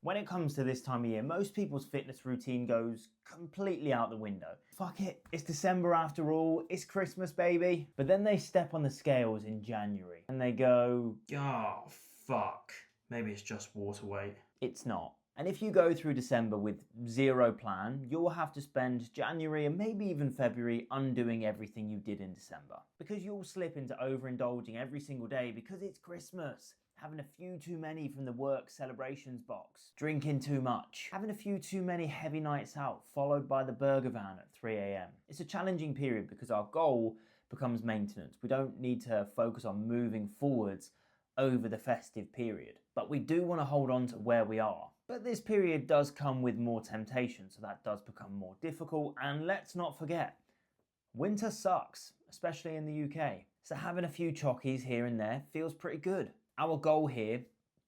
When it comes to this time of year, most people's fitness routine goes completely out the window. Fuck it, it's December after all, it's Christmas, baby. But then they step on the scales in January and they go, oh, fuck. Maybe it's just water weight. It's not. And if you go through December with zero plan, you'll have to spend January and maybe even February undoing everything you did in December. Because you'll slip into overindulging every single day because it's Christmas. Having a few too many from the work celebrations box, drinking too much, having a few too many heavy nights out followed by the burger van at 3 a.m. It's a challenging period because our goal becomes maintenance. We don't need to focus on moving forwards over the festive period, but we do want to hold on to where we are. But this period does come with more temptation, so that does become more difficult. And let's not forget, winter sucks, especially in the UK. So having a few chockies here and there feels pretty good. Our goal here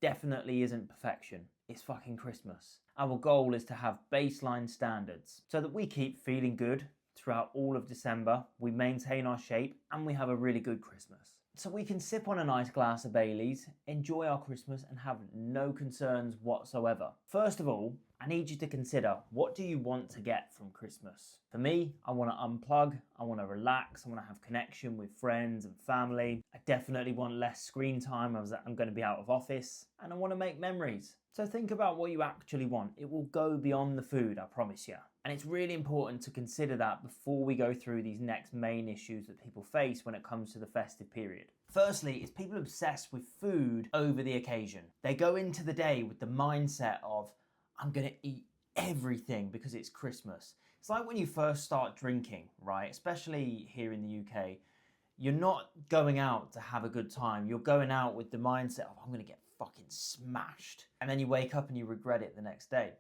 definitely isn't perfection. It's fucking Christmas. Our goal is to have baseline standards so that we keep feeling good throughout all of December, we maintain our shape, and we have a really good Christmas. So we can sip on a nice glass of Baileys, enjoy our Christmas, and have no concerns whatsoever. First of all, I need you to consider, what do you want to get from Christmas? For me, I want to unplug, I want to relax, I want to have connection with friends and family. I definitely want less screen time as I'm going to be out of office, and I want to make memories. So think about what you actually want. It will go beyond the food, I promise you. And it's really important to consider that before we go through these next main issues that people face when it comes to the festive period. Firstly, is people obsessed with food over the occasion. They go into the day with the mindset of, I'm going to eat everything because it's Christmas. It's like when you first start drinking, right? Especially here in the UK, you're not going out to have a good time. You're going out with the mindset of, I'm going to get fucking smashed. And then you wake up and you regret it the next day.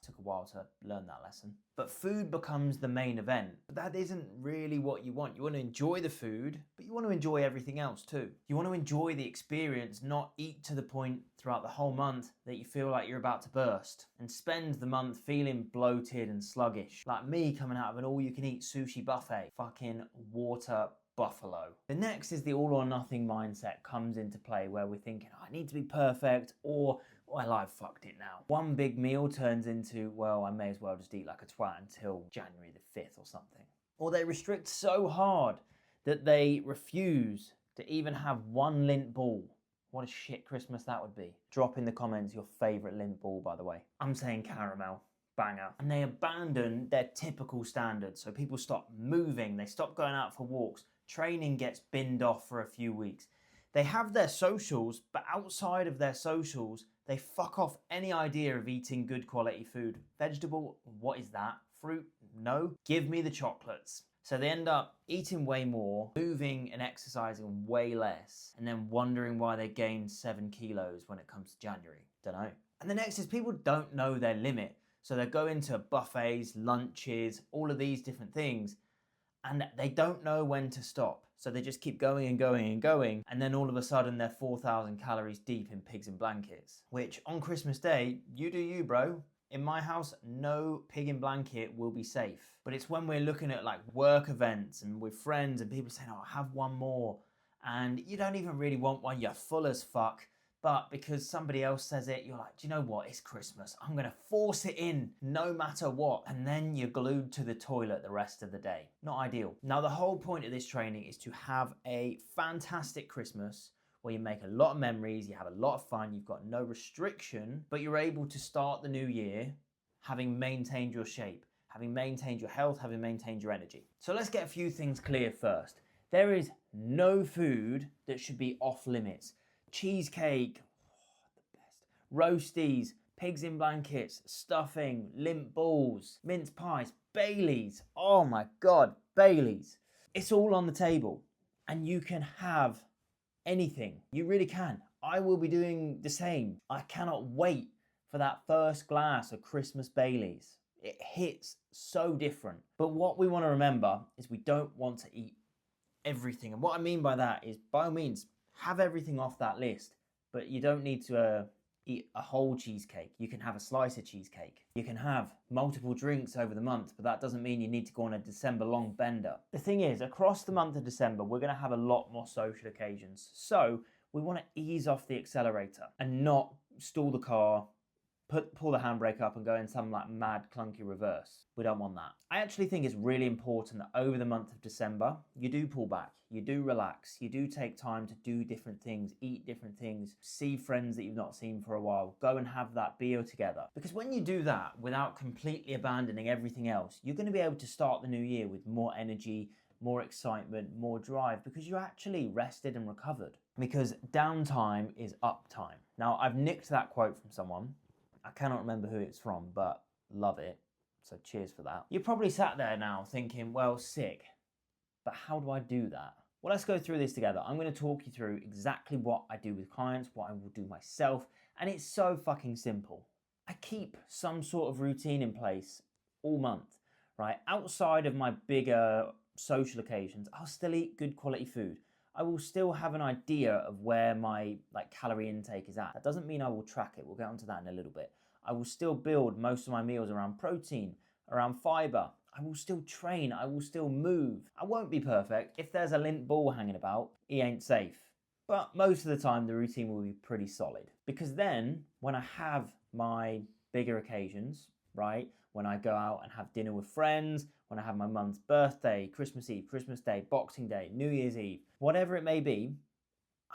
Took a while to learn that lesson. But food becomes the main event. But that isn't really what you want. You want to enjoy the food, but you want to enjoy everything else too. You want to enjoy the experience, not eat to the point throughout the whole month that you feel like you're about to burst and spend the month feeling bloated and sluggish. Like me coming out of an all-you-can-eat sushi buffet. Fucking water buffalo. The next is the all or nothing mindset comes into play, where we're thinking, oh, I need to be perfect, or well, I've fucked it now. One big meal turns into, well, I may as well just eat like a twat until January the 5th or something. Or they restrict so hard that they refuse to even have one lint ball. What a shit Christmas that would be. Drop in the comments your favourite lint ball, by the way. I'm saying caramel. Banger. And they abandon their typical standards. So people stop moving, they stop going out for walks, training gets binned off for a few weeks. They have their socials, but outside of their socials, they fuck off any idea of eating good quality food. Vegetable, what is that? Fruit, no. Give me the chocolates. So they end up eating way more, moving and exercising way less, and then wondering why they gained 7 kilos when it comes to January. Don't know. And the next is people don't know their limit. So they go into buffets, lunches, all of these different things, and they don't know when to stop. So they just keep going and going and going, and then all of a sudden they're 4,000 calories deep in pigs in blankets. Which on Christmas Day, you do you, bro. In my house, no pig in blanket will be safe. But it's when we're looking at like work events and with friends and people saying, oh, have one more. And you don't even really want one, you're full as fuck. But because somebody else says it, you're like, do you know what? It's Christmas. I'm going to force it in no matter what. And then you're glued to the toilet the rest of the day. Not ideal. Now, the whole point of this training is to have a fantastic Christmas where you make a lot of memories, you have a lot of fun, you've got no restriction, but you're able to start the new year having maintained your shape, having maintained your health, having maintained your energy. So let's get a few things clear first. There is no food that should be off limits. Cheesecake, the best. Roasties, pigs in blankets, stuffing, lint balls, mince pies, Baileys. Oh my God, Baileys. It's all on the table and you can have anything. You really can. I will be doing the same. I cannot wait for that first glass of Christmas Baileys. It hits so different. But what we want to remember is we don't want to eat everything. And what I mean by that is, by all means, have everything off that list, but you don't need to eat a whole cheesecake. You can have a slice of cheesecake. You can have multiple drinks over the month, but that doesn't mean you need to go on a December long bender. The thing is, across the month of December, we're going to have a lot more social occasions. So we want to ease off the accelerator and not stall the car, pull the handbrake up and go in some like mad clunky reverse. We don't want that. I actually think it's really important that over the month of December, you do pull back, you do relax, you do take time to do different things, eat different things, see friends that you've not seen for a while, go and have that beer together. Because when you do that without completely abandoning everything else, you're going to be able to start the new year with more energy, more excitement, more drive, because you're actually rested and recovered. Because downtime is uptime. Now, I've nicked that quote from someone. I cannot remember who it's from, but love it. So cheers for that. You're probably sat there now thinking, well, sick, but how do I do that? Well, let's go through this together. I'm going to talk you through exactly what I do with clients, what I will do myself, and it's so fucking simple. I keep some sort of routine in place all month, right? Outside of my bigger social occasions, I'll still eat good quality food. I will still have an idea of where my calorie intake is at. That doesn't mean I will track it. We'll get onto that in a little bit. I will still build most of my meals around protein, around fiber. I will still train. I will still move. I won't be perfect. If there's a lint ball hanging about, he ain't safe. But most of the time, the routine will be pretty solid. Because then, when I have my bigger occasions, right? When I go out and have dinner with friends, when I have my mum's birthday, Christmas Eve, Christmas Day, Boxing Day, New Year's Eve, whatever it may be,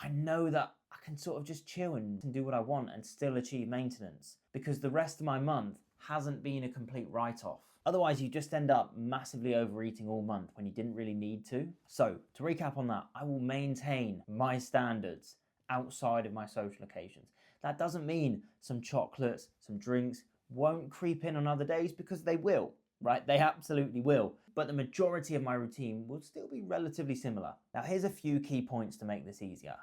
I know that I can sort of just chill and do what I want and still achieve maintenance, because the rest of my month hasn't been a complete write-off. Otherwise, you just end up massively overeating all month when you didn't really need to. So, to recap on that, I will maintain my standards outside of my social occasions. That doesn't mean some chocolates, some drinks won't creep in on other days, because they will, right? They absolutely will. But the majority of my routine will still be relatively similar. Now, here's a few key points to make this easier.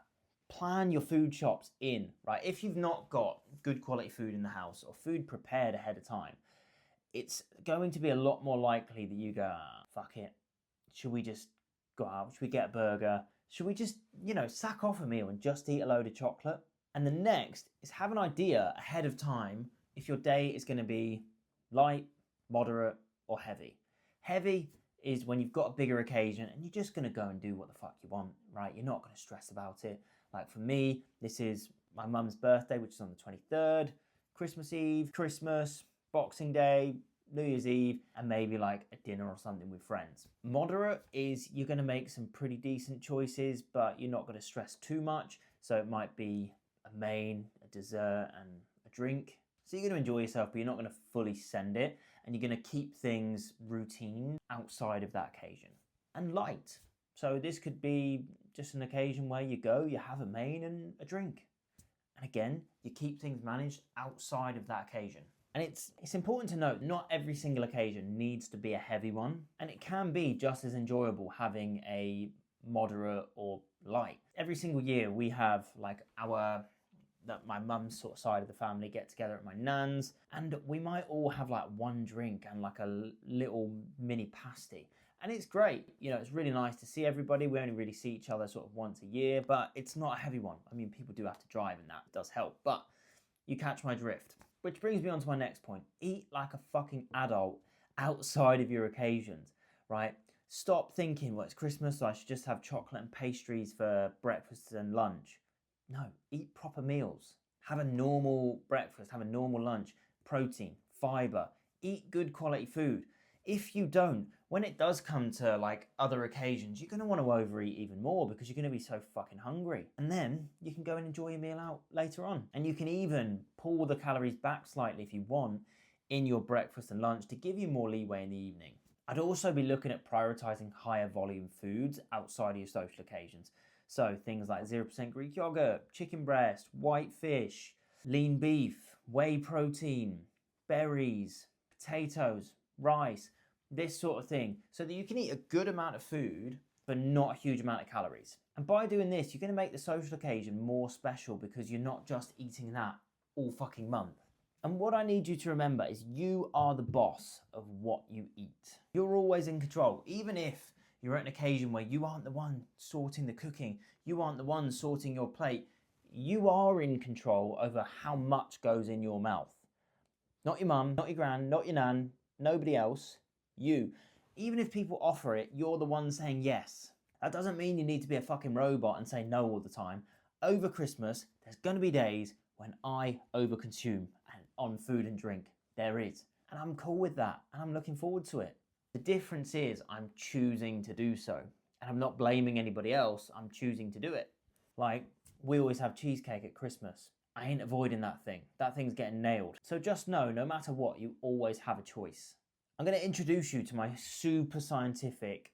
Plan your food shops in, right? If you've not got good quality food in the house or food prepared ahead of time, it's going to be a lot more likely that you go, fuck it. Should we just go out? Should we get a burger? Should we just, sack off a meal and just eat a load of chocolate? And the next is have an idea ahead of time if your day is going to be light, moderate, or heavy. Heavy is when you've got a bigger occasion and you're just going to go and do what the fuck you want, right? You're not going to stress about it. Like for me, this is my mum's birthday, which is on the 23rd, Christmas Eve, Christmas, Boxing Day, New Year's Eve, and maybe like a dinner or something with friends. Moderate is you're going to make some pretty decent choices, but you're not going to stress too much. So it might be a main, a dessert, and a drink. So you're going to enjoy yourself, but you're not going to fully send it. And you're going to keep things routine outside of that occasion. And light. So this could be just an occasion where you go, you have a main and a drink. And again, you keep things managed outside of that occasion. And it's important to note, not every single occasion needs to be a heavy one. And it can be just as enjoyable having a moderate or light. Every single year we have my mum's sort of side of the family get together at my nan's, and we might all have like one drink and like a little mini pasty. And it's great. It's really nice to see everybody. We only really see each other sort of once a year, but it's not a heavy one. I mean, people do have to drive and that does help, but you catch my drift. Which brings me on to my next point. Eat like a fucking adult outside of your occasions, right? Stop thinking, well, it's Christmas, so I should just have chocolate and pastries for breakfast and lunch. No, eat proper meals. Have a normal breakfast, have a normal lunch, protein, fiber, eat good quality food. If you don't, when it does come to like other occasions, you're going to want to overeat even more because you're going to be so fucking hungry. And then you can go and enjoy your meal out later on. And you can even pull the calories back slightly if you want in your breakfast and lunch to give you more leeway in the evening. I'd also be looking at prioritizing higher volume foods outside of your social occasions. So things like 0% Greek yogurt, chicken breast, white fish, lean beef, whey protein, berries, potatoes, rice, this sort of thing, so that you can eat a good amount of food but not a huge amount of calories. And by doing this, you're going to make the social occasion more special because you're not just eating that all fucking month. And what I need you to remember is you are the boss of what you eat. You're always in control, even if you're at an occasion where you aren't the one sorting the cooking, you aren't the one sorting your plate. You are in control over how much goes in your mouth. Not your mum, not your gran, not your nan, nobody else, you. Even if people offer it, you're the one saying yes. That doesn't mean you need to be a fucking robot and say no all the time. Over Christmas, there's going to be days when I overconsume, and on food and drink. There is. And I'm cool with that. And I'm looking forward to it. The difference is I'm choosing to do so. And I'm not blaming anybody else. I'm choosing to do it. Like, we always have cheesecake at Christmas. I ain't avoiding that thing. That thing's getting nailed. So just know, no matter what, you always have a choice. I'm going to introduce you to my super scientific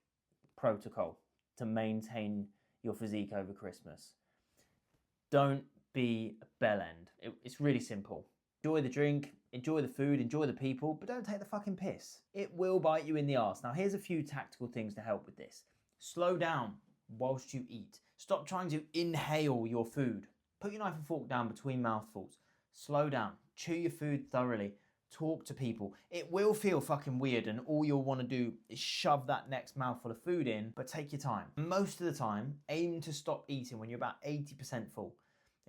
protocol to maintain your physique over Christmas. Don't be a bellend. It's really simple. Enjoy the drink, enjoy the food, enjoy the people, but don't take the fucking piss. It will bite you in the arse. Now, here's a few tactical things to help with this. Slow down whilst you eat. Stop trying to inhale your food. Put your knife and fork down between mouthfuls. Slow down. Chew your food thoroughly. Talk to people. It will feel fucking weird and all you'll want to do is shove that next mouthful of food in, but take your time. Most of the time, aim to stop eating when you're about 80% full.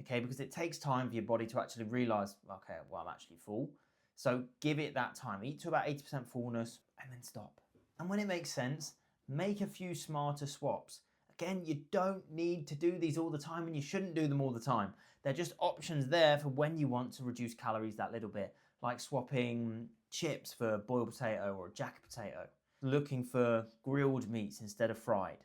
Okay, because it takes time for your body to actually realize, okay, well, I'm actually full. So give it that time. Eat to about 80% fullness and then stop. And when it makes sense, make a few smarter swaps. Again, you don't need to do these all the time and you shouldn't do them all the time. They're just options there for when you want to reduce calories that little bit, like swapping chips for boiled potato or a jacket potato, looking for grilled meats instead of fried,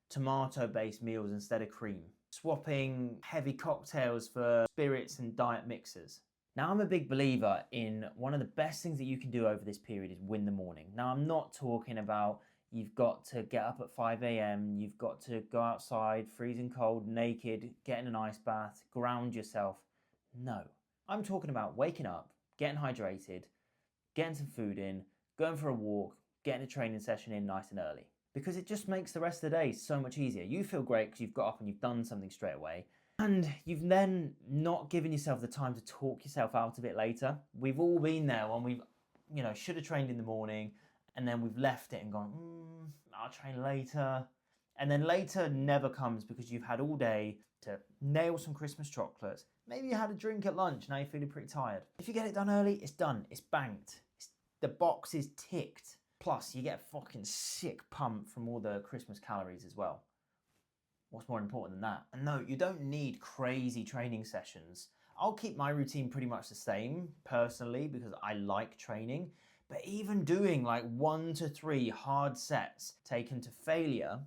tomato-based meals instead of cream, swapping heavy cocktails for spirits and diet mixers. Now, I'm a big believer in one of the best things that you can do over this period is win the morning. Now, I'm not talking about you've got to get up at 5 a.m, you've got to go outside, freezing cold, naked, get in an ice bath, ground yourself. No, I'm talking about waking up, getting hydrated, getting some food in, going for a walk, getting a training session in nice and early. Because it just makes the rest of the day so much easier. You feel great because you've got up and you've done something straight away. And you've then not given yourself the time to talk yourself out of it later. We've all been there when we've, should have trained in the morning and then we've left it and gone, I'll train later. And then later never comes because you've had all day to nail some Christmas chocolates. Maybe you had a drink at lunch, now you're feeling pretty tired. If you get it done early, it's done, it's banked. The box is ticked. Plus, you get a fucking sick pump from all the Christmas calories as well. What's more important than that? And no, you don't need crazy training sessions. I'll keep my routine pretty much the same, personally, because I like training. But even doing like 1 to 3 hard sets taken to failure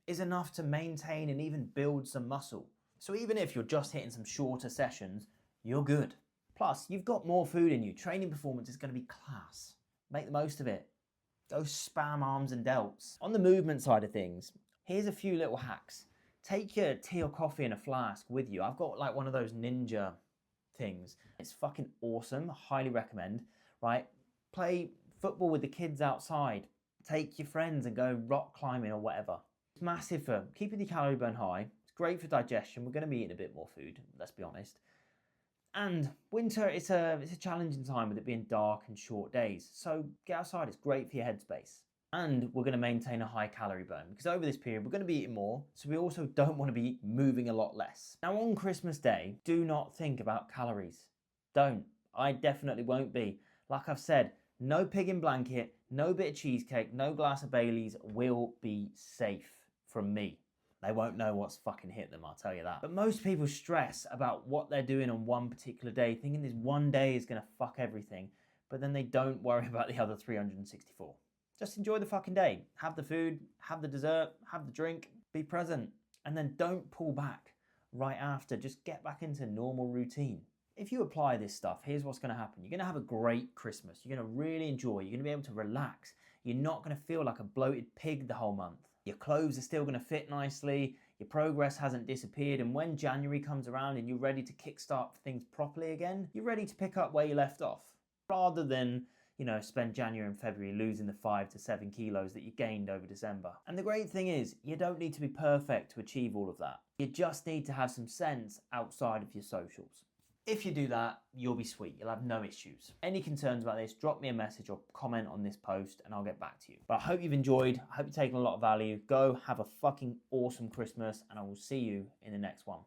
is enough to maintain and even build some muscle. So even if you're just hitting some shorter sessions, you're good. Plus, you've got more food in you. Training performance is going to be class. Make the most of it. Go spam arms and delts. On the movement side of things, here's a few little hacks. Take your tea or coffee in a flask with you. I've got like one of those ninja things. It's fucking awesome. Highly recommend, right? Play football with the kids outside. Take your friends and go rock climbing or whatever. It's massive for keeping the calorie burn high. It's great for digestion. We're going to be eating a bit more food, let's be honest. And winter, it's a challenging time with it being dark and short days. So get outside, it's great for your headspace. And we're going to maintain a high calorie burn because over this period, we're going to be eating more. So we also don't want to be moving a lot less. Now on Christmas Day, do not think about calories. Don't. I definitely won't be. Like I've said, no pig in blanket, no bit of cheesecake, no glass of Baileys will be safe from me. They won't know what's fucking hit them, I'll tell you that. But most people stress about what they're doing on one particular day, thinking this one day is going to fuck everything, but then they don't worry about the other 364. Just enjoy the fucking day. Have the food, have the dessert, have the drink, be present, and then don't pull back right after. Just get back into normal routine. If you apply this stuff, here's what's going to happen. You're going to have a great Christmas. You're going to really enjoy. You're going to be able to relax. You're not going to feel like a bloated pig the whole month. Your clothes are still going to fit nicely. Your progress hasn't disappeared. And when January comes around and you're ready to kickstart things properly again, you're ready to pick up where you left off. Rather than, spend January and February losing the 5 to 7 kilos that you gained over December. And the great thing is, you don't need to be perfect to achieve all of that. You just need to have some sense outside of your socials. If you do that, you'll be sweet. You'll have no issues. Any concerns about this, drop me a message or comment on this post and I'll get back to you. But I hope you've enjoyed. I hope you've taken a lot of value. Go have a fucking awesome Christmas and I will see you in the next one.